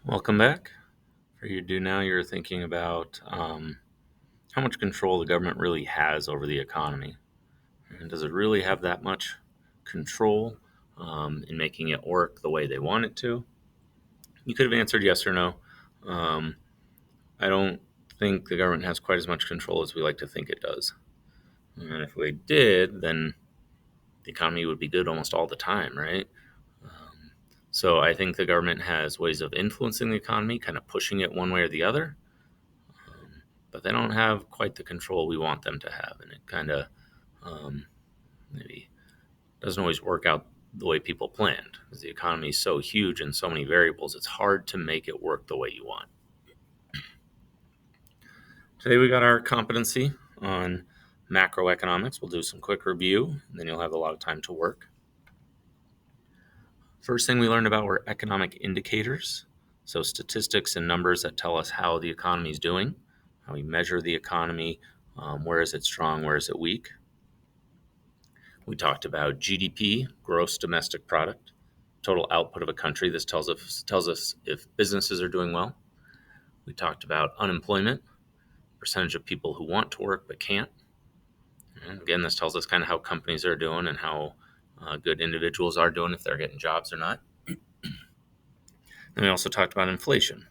Welcome back. For you to do now, you're thinking about how much control the government really has over the economy. And does it really have that much control in making it work the way they want it to? You could have answered yes or no. Um, I don't think the government has quite as much control as we like to think it does. And if we did, then the economy would be good almost all the time, right? Um, so I think the government has ways of influencing the economy, kind of pushing it one way or the other. But they don't have quite the control we want them to have, and it kind of um, maybe doesn't always work out the way people planned. Because the economy is so huge and so many variables, it's hard to make it work the way you want. Today we got our competency on macroeconomics. We'll do some quick review, and then you'll have a lot of time to work. First thing we learned about were economic indicators, so statistics and numbers that tell us how the economy is doing, how we measure the economy, where is it strong, where is it weak. We talked about GDP, gross domestic product, total output of a country. This tells us if businesses are doing well. We talked about unemployment, percentage of people who want to work but can't. And again, this tells us kind of how companies are doing and how good individuals are doing, if they're getting jobs or not. And we also talked about inflation,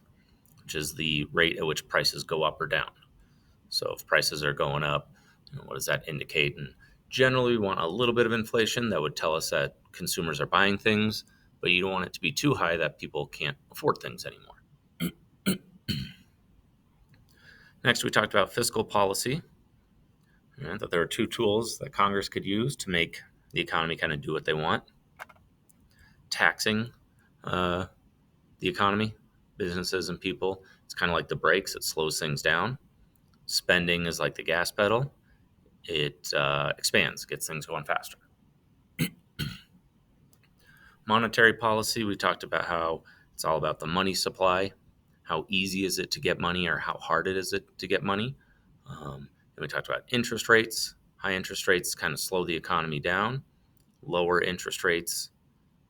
which is the rate at which prices go up or down. So if prices are going up, what does that indicate? And generally, we want a little bit of inflation that would tell us that consumers are buying things, but you don't want it to be too high that people can't afford things anymore. Next, we talked about fiscal policy, and that there are two tools that Congress could use to make the economy kind of do what they want. Taxing the economy, businesses and people. It's kind of like the brakes, it slows things down. Spending is like the gas pedal. It expands, gets things going faster. Monetary policy, we talked about how it's all about the money supply. How easy is it to get money, or how hard it is it to get money? And we talked about interest rates. High interest rates kind of slow the economy down. Lower interest rates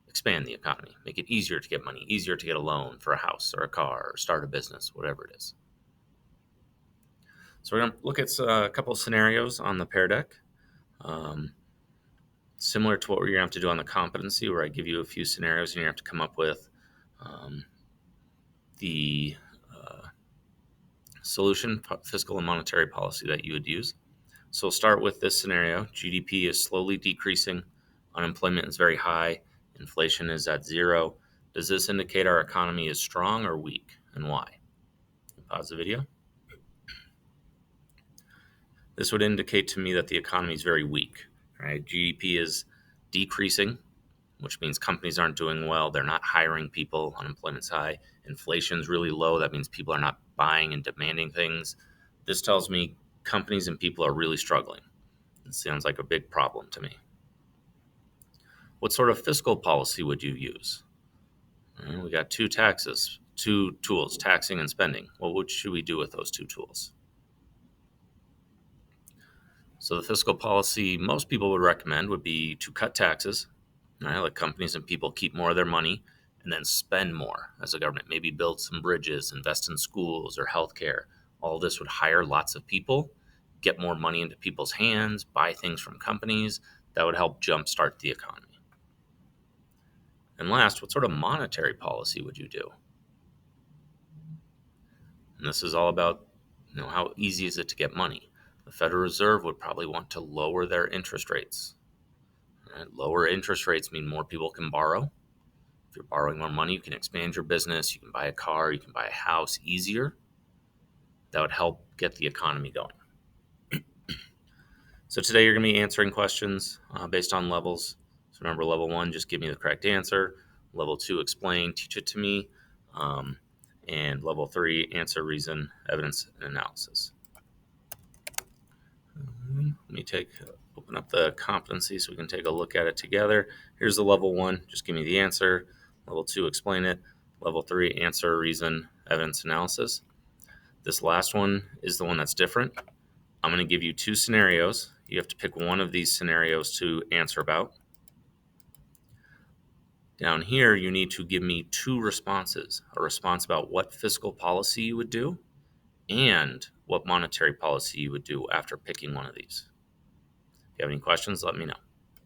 expand the economy, make it easier to get money, easier to get a loan for a house or a car or start a business, whatever it is. So we're going to look at a couple of scenarios on the Pear Deck. Similar to what we're going to have to do on the competency, where I give you a few scenarios and you have to come up with the solution, fiscal and monetary policy that you would use. So we'll start with this scenario. GDP is slowly decreasing, unemployment is very high, inflation is at zero. Does this indicate our economy is strong or weak, and why? Pause the video. This would indicate to me that the economy is very weak. Right? GDP is decreasing, which means companies aren't doing well. They're not hiring people. Unemployment's high. Inflation's really low. That means people are not buying and demanding things. This tells me companies and people are really struggling. It sounds like a big problem to me. What sort of fiscal policy would you use? We got two tools, taxing and spending. Well, what should we do with those two tools? So the fiscal policy most people would recommend would be to cut taxes, right? Let companies and people keep more of their money, and then spend more as a government. Maybe build some bridges, invest in schools or healthcare. All this would hire lots of people, get more money into people's hands, buy things from companies. That would help jumpstart the economy. And last, what sort of monetary policy would you do? And this is all about, how easy is it to get money? The Federal Reserve would probably want to lower their interest rates. Right? Lower interest rates mean more people can borrow. If you're borrowing more money, you can expand your business, you can buy a car, you can buy a house easier. That would help get the economy going. So today you're going to be answering questions based on levels. So remember, level 1, just give me the correct answer. Level 2, explain, teach it to me. And level 3, answer, reason, evidence, and analysis. Let me open up the competency so we can take a look at it together. Here's the level 1, just give me the answer. Level 2, explain it. Level 3, answer, reason, evidence, analysis. This last one is the one that's different. I'm going to give you two scenarios. You have to pick one of these scenarios to answer about. Down here, you need to give me two responses, a response about what fiscal policy you would do and what monetary policy you would do after picking one of these. If you have any questions, let me know.